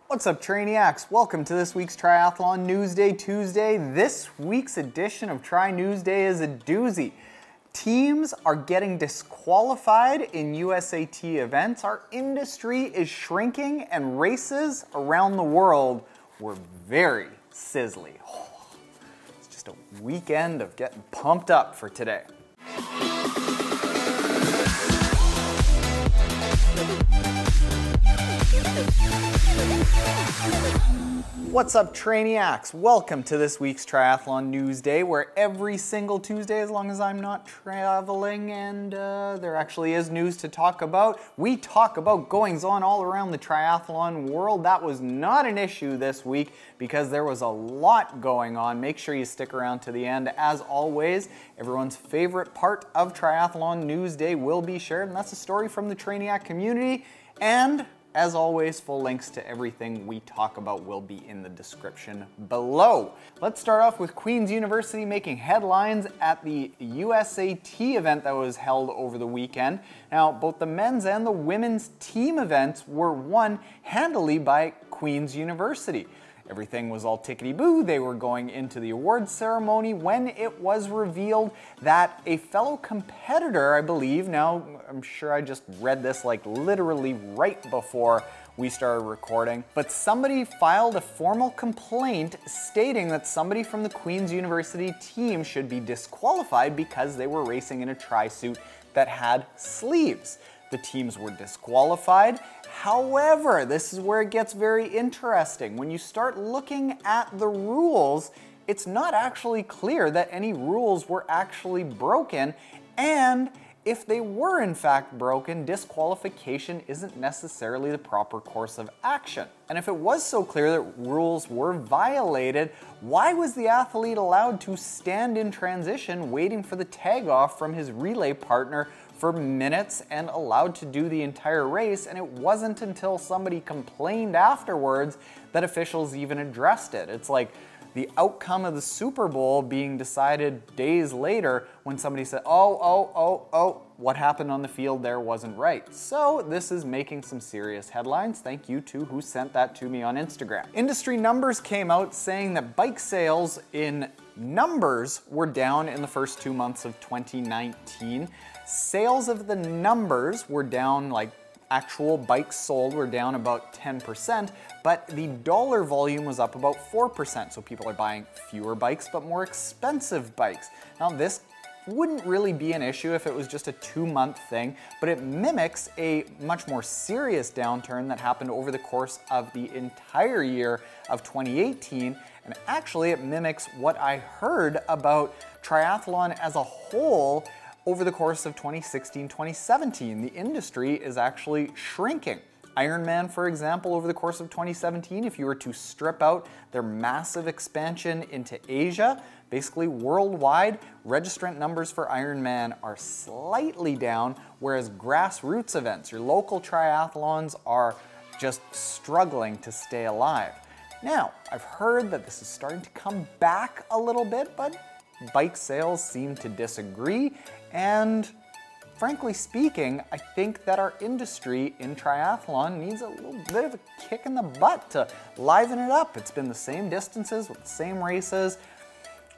What's up, Trainiacs? Welcome to this week's Triathlon Newsday Tuesday. This week's edition of Tri Newsday is a doozy. Teams are getting disqualified in USAT events. Our industry is shrinking and races around the world were very sizzly. It's just a weekend of getting pumped up for today. What's up, Trainiacs? Welcome to this week's Triathlon Newsday, where every single Tuesday, as long as I'm not traveling and there actually is news to talk about, we talk about goings-on all around the triathlon world. That was not an issue this week because there was a lot going on. Make sure you stick around to the end. As always, everyone's favorite part of Triathlon Newsday will be shared, and that's a story from the Trainiac community. And as always, full links to everything we talk about will be in the description below. Let's start off with Queen's University making headlines at the USAT event that was held over the weekend. Now, both the men's and the women's team events were won handily by Queen's University. Everything was all tickety-boo. They were going into the awards ceremony when it was revealed that a fellow competitor, I believe, now I'm sure I just read this like literally right before we started recording, but somebody filed a formal complaint stating that somebody from the Queen's University team should be disqualified because they were racing in a tri-suit that had sleeves. The teams were disqualified. However, this is where it gets very interesting. When you start looking at the rules, it's not actually clear that any rules were actually broken, and if they were in fact broken, disqualification isn't necessarily the proper course of action. And if it was so clear that rules were violated, why was the athlete allowed to stand in transition waiting for the tag off from his relay partner for minutes and allowed to do the entire race? And it wasn't until somebody complained afterwards that officials even addressed it. It's like the outcome of the Super Bowl being decided days later when somebody said, oh, what happened on the field there wasn't right. So this is making some serious headlines. Thank you to who sent that to me on Instagram. Industry numbers came out saying that bike sales in numbers were down in the first 2 months of 2019. Sales of the numbers were down, like actual bikes sold were down about 10%, but the dollar volume was up about 4%. So people are buying fewer bikes, but more expensive bikes. Now this wouldn't really be an issue if it was just a 2-month thing, but it mimics a much more serious downturn that happened over the course of the entire year of 2018. And actually it mimics what I heard about triathlon as a whole over the course of 2016-2017. The industry is actually shrinking. Ironman, for example, over the course of 2017, if you were to strip out their massive expansion into Asia, basically worldwide, registrant numbers for Ironman are slightly down, whereas grassroots events, your local triathlons, are just struggling to stay alive. Now, I've heard that this is starting to come back a little bit, but bike sales seem to disagree, and frankly speaking, I think that our industry in triathlon needs a little bit of a kick in the butt to liven it up. It's been the same distances with the same races,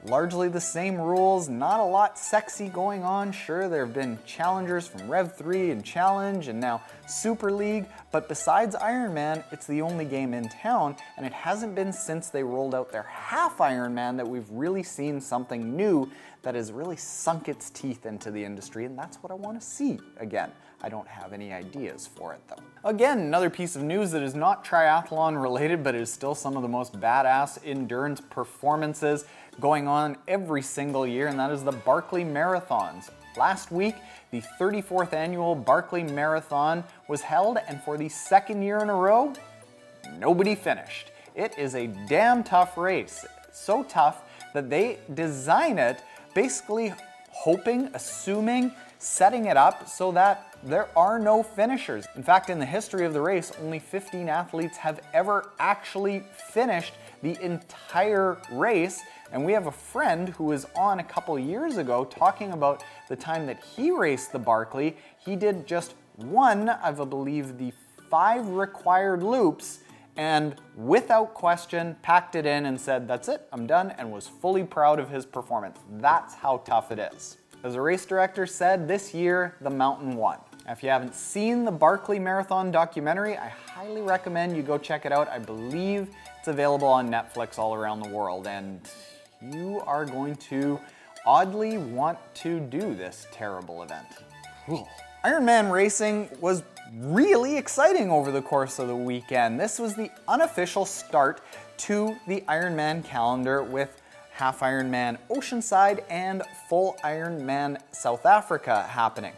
largely the same rules, not a lot sexy going on. Sure, there have been challengers from Rev 3 and Challenge and now Super League, but besides Ironman, it's the only game in town, and it hasn't been since they rolled out their half Ironman that we've really seen something new that has really sunk its teeth into the industry, and that's what I want to see again. I don't have any ideas for it though. Again, another piece of news that is not triathlon related, but is still some of the most badass endurance performances going on every single year, and that is the Barkley Marathons. Last week, the 34th annual Barkley Marathon was held, and for the second year in a row, nobody finished. It is a damn tough race. So tough that they design it basically hoping, assuming, setting it up so that there are no finishers. In fact, in the history of the race, only 15 athletes have ever actually finished the entire race. And we have a friend who was on a couple years ago talking about the time that he raced the Barkley. He did just one of, I believe, the 5 required loops and without question packed it in and said, "That's it, I'm done," and was fully proud of his performance. That's how tough it is. As a race director said, this year the mountain won. If you haven't seen the Barkley Marathon documentary, I highly recommend you go check it out. I believe it's available on Netflix all around the world, and you are going to oddly want to do this terrible event. Ironman Racing was really exciting over the course of the weekend. This was the unofficial start to the Ironman calendar with Half Ironman Oceanside and Full Ironman South Africa happening.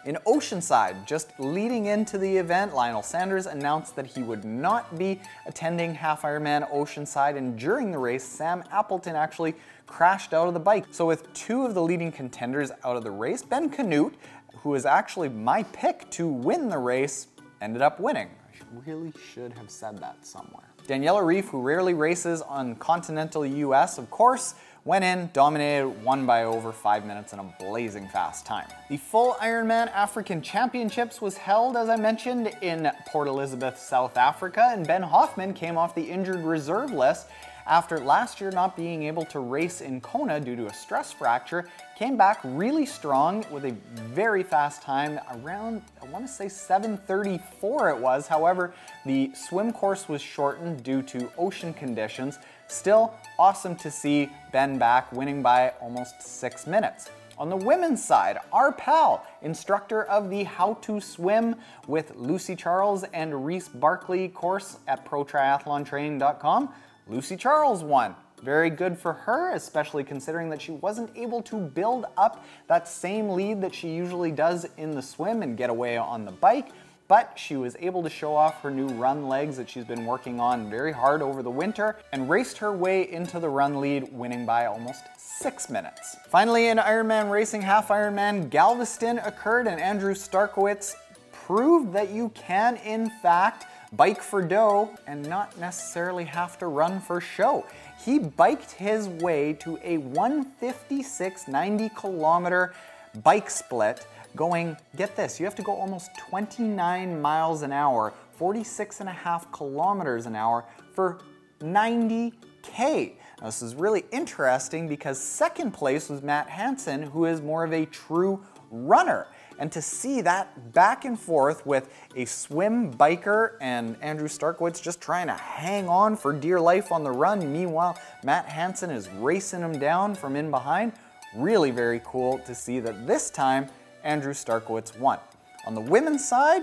In Oceanside, just leading into the event, Lionel Sanders announced that he would not be attending Half Ironman Oceanside, and during the race, Sam Appleton actually crashed out of the bike. So with two of the leading contenders out of the race, Ben Kanute, who is actually my pick to win the race, ended up winning. I really should have said that somewhere. Daniela Ryf, who rarely races on continental US, of course, went in, dominated, won by over 5 minutes in a blazing fast time. The full Ironman African Championships was held, as I mentioned, in Port Elizabeth, South Africa, and Ben Hoffman came off the injured reserve list after last year not being able to race in Kona due to a stress fracture. Came back really strong with a very fast time around, I want to say 7:34 it was. However, the swim course was shortened due to ocean conditions. Still awesome to see Ben back, winning by almost 6 minutes. On the women's side, our pal, instructor of the How to Swim with Lucy Charles and Reese Barkley course at ProTriathlonTraining.com, Lucy Charles won. Very good for her, especially considering that she wasn't able to build up that same lead that she usually does in the swim and get away on the bike, but she was able to show off her new run legs that she's been working on very hard over the winter and raced her way into the run lead, winning by almost 6 minutes. Finally, in Ironman Racing, Half Ironman Galveston occurred, and Andrew Starkowitz proved that you can, in fact, bike for dough and not necessarily have to run for show. He biked his way to a 156 90-kilometer bike split going, get this, you have to go almost 29 miles an hour, 46.5 kilometers an hour for 90K. Now, this is really interesting because second place was Matt Hansen, who is more of a true runner. And to see that back and forth with a swim biker and Andrew Starkowitz just trying to hang on for dear life on the run, meanwhile Matt Hansen is racing him down from in behind, really very cool to see that this time Andrew Starkowitz won. On the women's side,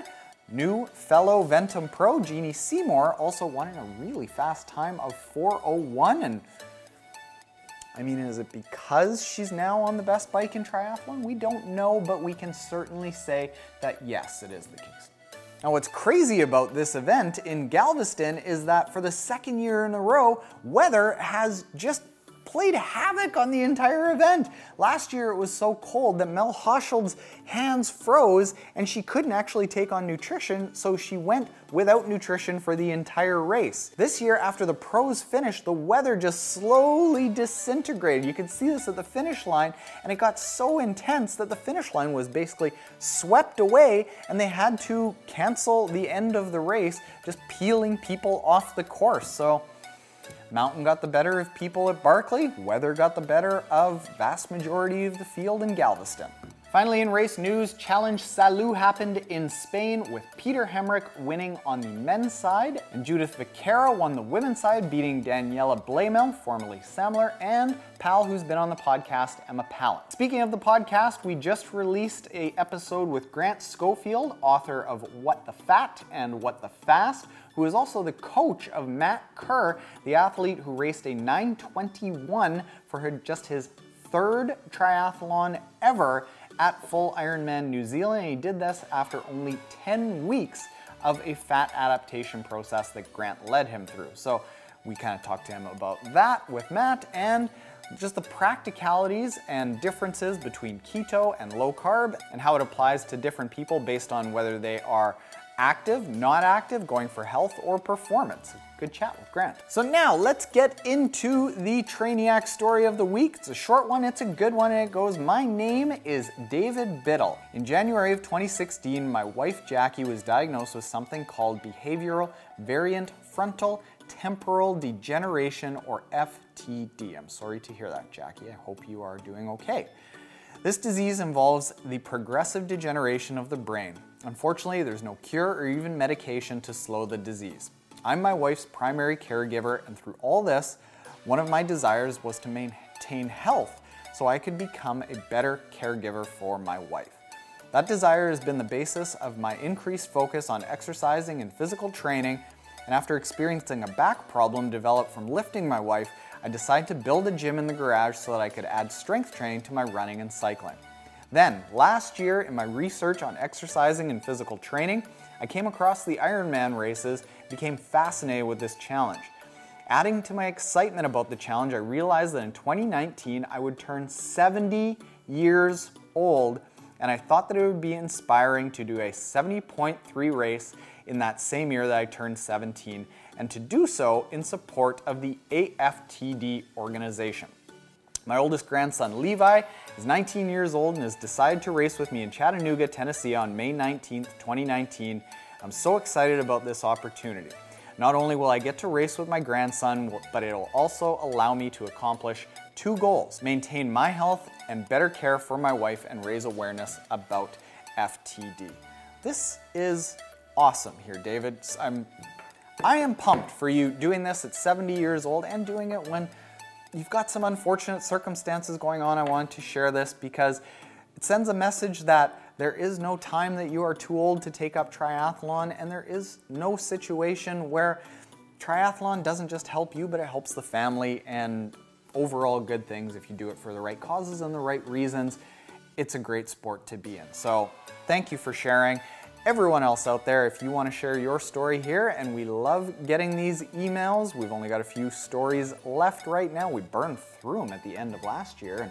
new fellow Ventum Pro Jeanni Seymour also won in a really fast time of 4:01, and I mean, is it because she's now on the best bike in triathlon? We don't know, but we can certainly say that yes, it is the case. Now, what's crazy about this event in Galveston is that for the second year in a row, weather has just played havoc on the entire event. Last year it was so cold that Mel Hochschild's hands froze and she couldn't actually take on nutrition, so she went without nutrition for the entire race. This year, after the pros finished, the weather just slowly disintegrated. You could see this at the finish line, and it got so intense that the finish line was basically swept away and they had to cancel the end of the race, just peeling people off the course. So mountain got the better of people at Barkley, weather got the better of vast majority of the field in Galveston. Finally, in race news, Challenge Salou happened in Spain with Peter Hemeryck winning on the men's side, and Judith Vaquera won the women's side, beating Daniela Bleymehl, formerly Samler, and pal who's been on the podcast, Emma Pallant. Speaking of the podcast, we just released an episode with Grant Schofield, author of What the Fat and What the Fast, who is also the coach of Matt Kerr, the athlete who raced a 9:21 for just his third triathlon ever at Full Ironman New Zealand. And he did this after only 10 weeks of a fat adaptation process that Grant led him through. So we kind of talked to him about that with Matt and just the practicalities and differences between keto and low carb and how it applies to different people based on whether they are active, not active, going for health or performance. Good chat with Grant. So now let's get into the Trainiac story of the week. It's a short one, it's a good one, and it goes, my name is David Biddle. In January of 2016, my wife Jackie was diagnosed with something called behavioral variant frontal temporal degeneration, or FTD. I'm sorry to hear that, Jackie. I hope you are doing okay. This disease involves the progressive degeneration of the brain. Unfortunately, there's no cure or even medication to slow the disease. I'm my wife's primary caregiver, and through all this, one of my desires was to maintain health so I could become a better caregiver for my wife. That desire has been the basis of my increased focus on exercising and physical training, and after experiencing a back problem developed from lifting my wife, I decided to build a gym in the garage so that I could add strength training to my running and cycling. Then, last year, in my research on exercising and physical training, I came across the Ironman races and became fascinated with this challenge. Adding to my excitement about the challenge, I realized that in 2019 I would turn 70 years old, and I thought that it would be inspiring to do a 70.3 race in that same year that I turned 17, and to do so in support of the AFTD organization. My oldest grandson, Levi, is 19 years old and has decided to race with me in Chattanooga, Tennessee on May 19th, 2019. I'm so excited about this opportunity. Not only will I get to race with my grandson, but it'll also allow me to accomplish two goals: maintain my health and better care for my wife and raise awareness about FTD. This is awesome here, David. I am pumped for you doing this at 70 years old and doing it when you've got some unfortunate circumstances going on. I wanted to share this because it sends a message that there is no time that you are too old to take up triathlon, and there is no situation where triathlon doesn't just help you, but it helps the family and overall good things if you do it for the right causes and the right reasons. It's a great sport to be in. So thank you for sharing. Everyone else out there, if you want to share your story here, and we love getting these emails. We've only got a few stories left right now. We burned through them at the end of last year, and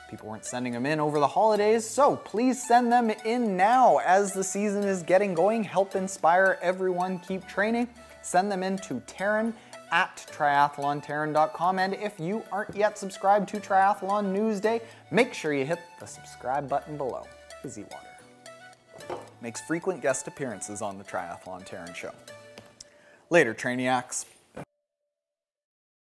people weren't sending them in over the holidays, so please send them in now as the season is getting going. Help inspire everyone, keep training. Send them in to Taren@triathlontaren.com, and if you aren't yet subscribed to Triathlon Newsday, make sure you hit the subscribe button below. Fizzy water. Makes frequent guest appearances on the Triathlon Taren show. Later, Trainiacs.